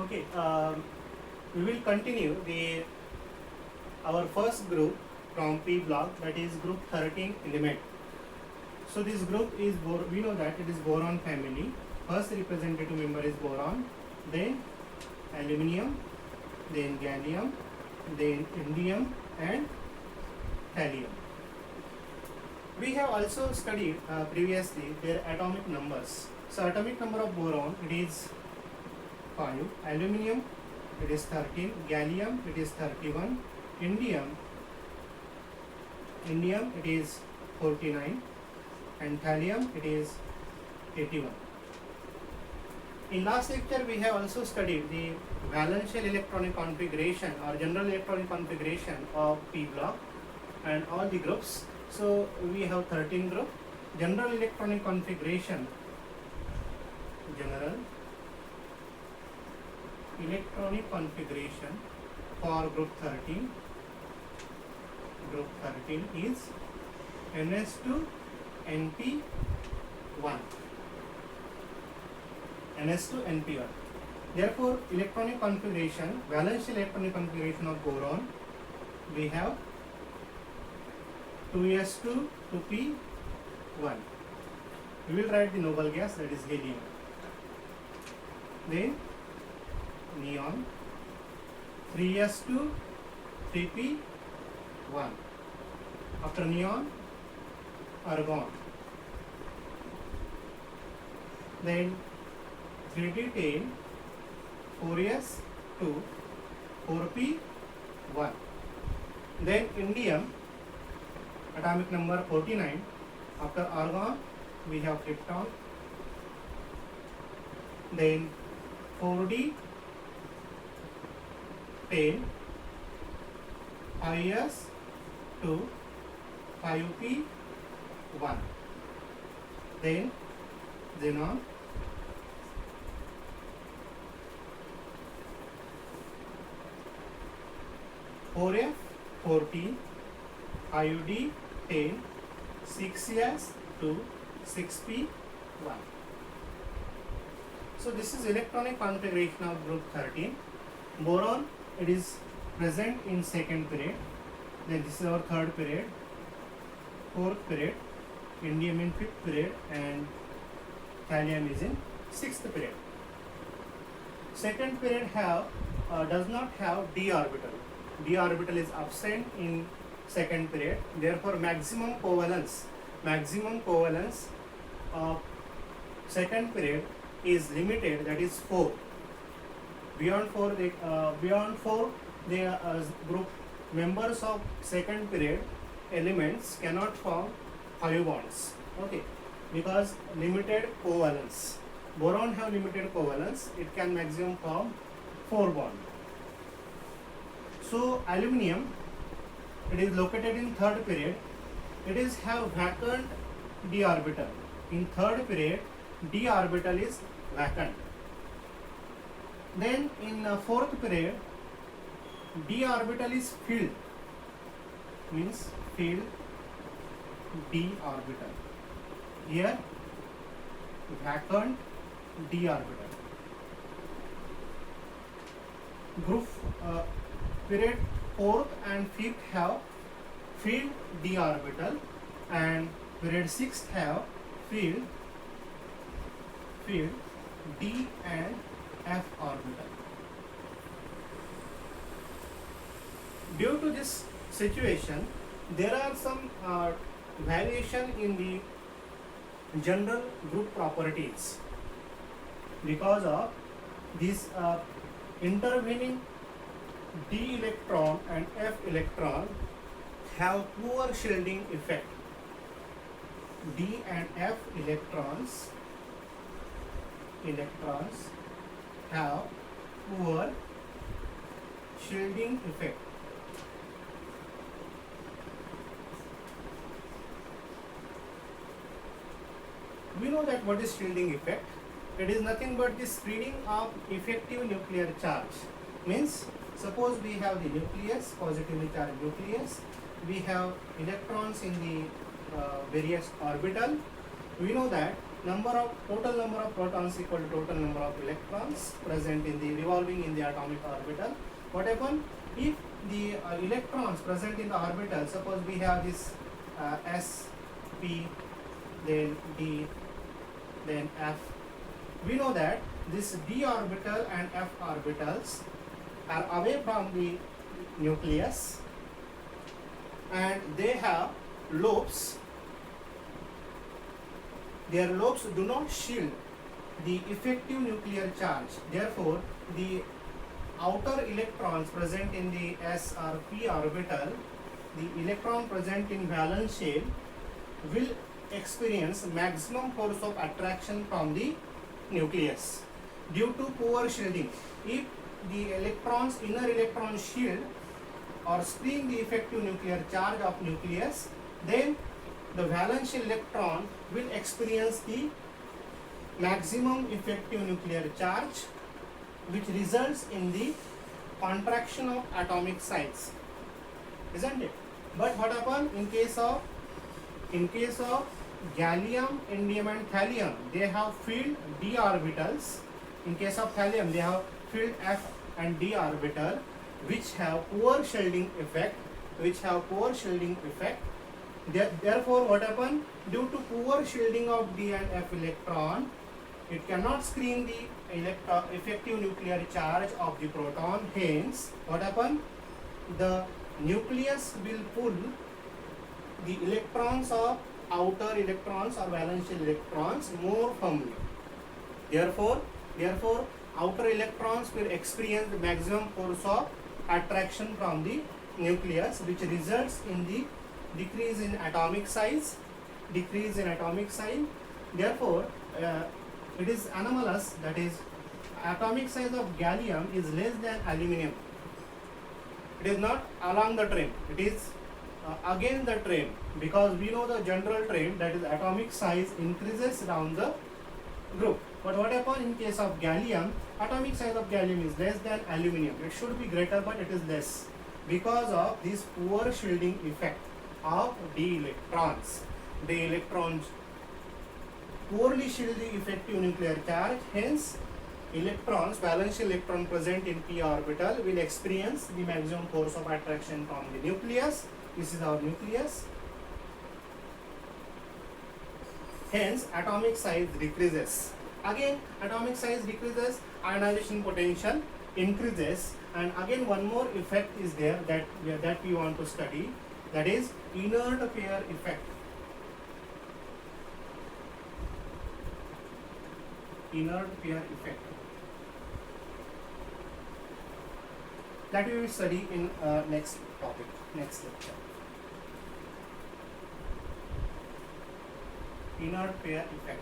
Okay, we will continue the our first group from P block, that is group 13 element. So this group is we know that it is boron family. First representative member is boron, then aluminium, then gallium, then indium and thallium. We have also studied previously their atomic numbers. So atomic number of boron, it is 5, aluminium it is 13, gallium it is 31, indium it is 49 and thallium it is 81. In last lecture we have also studied the valence electronic configuration or general electronic configuration of P block and all the groups. So we have 13 group. General electronic configuration, general electronic configuration for group 13. Group 13 is NS2 NP1. NS2 NP1. Therefore, electronic configuration, valence electronic configuration of boron, we have 2s2 2p1. We will write the noble gas, that is helium. Then neon 3s2 3p1. After neon, argon. Then 3d10 4s2 4p1. Then indium, atomic number 49. After argon we have krypton. Then 4d 10 5s2 5p1. Then xenon, four F 14, IUD 10, 6s 2 6p1. So this is electronic configuration of group 13. Boron, it is present in second period. Then this is our third period, fourth period, indium in fifth period and thallium is in sixth period. Second period does not have d orbital. D orbital is absent in second period. Therefore, maximum covalence of second period is limited, that is 4. Beyond 4, the group members of second period elements cannot form 5 bonds. Okay, because limited covalence. Boron have limited covalence, it can maximum form 4 bonds. So aluminium, it is located in third period. It is have vacant d orbital. In third period, d orbital is vacant. Then in fourth period, d orbital is filled, means filled d orbital. Here vacant d orbital. Group period fourth and fifth have filled d orbital and period sixth have filled d and f orbital. Due to this situation, there are some variation in the general group properties because of this intervening d electron and f electron have poor shielding effect. D and f electrons have poor shielding effect. We know that what is shielding effect? It is nothing but the spreading of effective nuclear charge. Means suppose we have the nucleus, positively charged nucleus, we have electrons in the various orbital. We know that total number of protons equal to total number of electrons present in the revolving in the atomic orbital. What happens if the electrons present in the orbital, suppose we have this s, p, then d, then f. We know that this d orbital and f orbitals are away from the nucleus and they have lobes. Their lobes do not shield the effective nuclear charge. Therefore, the outer electrons present in the s or p orbital, the electron present in valence shell will experience maximum force of attraction from the nucleus due to poor shielding. If the electrons, inner electron shield or screen the effective nuclear charge of nucleus, then the valence shell electron will experience the maximum effective nuclear charge, which results in the contraction of atomic size, isn't it? But what happens in case of gallium, indium and thallium, they have filled d orbitals. In case of thallium, they have filled f and d orbital, which have poor shielding effect. Therefore, what happens? Due to poor shielding of d and f electron, it cannot screen the effective nuclear charge of the proton. Hence, what happens? The nucleus will pull the electrons of outer electrons or valence shell electrons more firmly. Therefore, outer electrons will experience the maximum force of attraction from the nucleus, which results in the decrease in atomic size. Therefore, it is anomalous, that is, atomic size of gallium is less than aluminum. It is not along the trend, it is against the trend, because we know the general trend, that is atomic size increases down the group. But what happens in case of gallium? Atomic size of gallium is less than aluminum. It should be greater, but it is less because of this poor shielding effect of d electrons. The electrons poorly shield the effective nuclear charge. Hence, electrons, valence electron present in p orbital will experience the maximum force of attraction from the nucleus. This is our nucleus. Hence, atomic size decreases. Again, atomic size decreases, ionization potential increases, and again one more effect is there that we want to study, that is inert pair effect. Inert pair effect that we will study in next topic, next lecture. Inert pair effect.